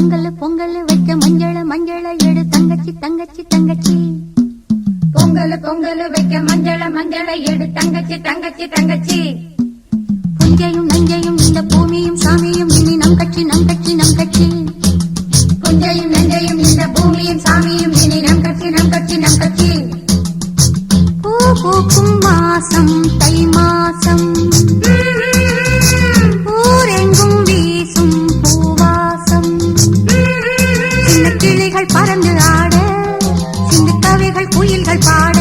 பொங்கல் பொங்கல் வைக்க மஞ்சள மஞ்சள எடு தங்கச்சி தங்கச்சி தங்கச்சி. பொங்கல் பொங்கல் வைக்க மஞ்சள மஞ்சள எடு தங்கச்சி தங்கச்சி தங்கச்சி. புஞ்சையும் நஞ்சையும் இந்த பூமியும் சாமியும் இனி நம் கட்சி நம் கட்சி நம் கட்சி. புஞ்சையும் நஞ்சையும் இந்த பூமியும் சாமியும் இனி நம் கட்சி நம் கட்சி நம் கட்சி. பூ பூக்கும் மாசம் தை மாசம், ஊரெங்கும் வீசும் பூவாசம். சின்ன கிளிகள் பறந்து ஆட, சிந்து கவிகள் குயில்கள் பாட.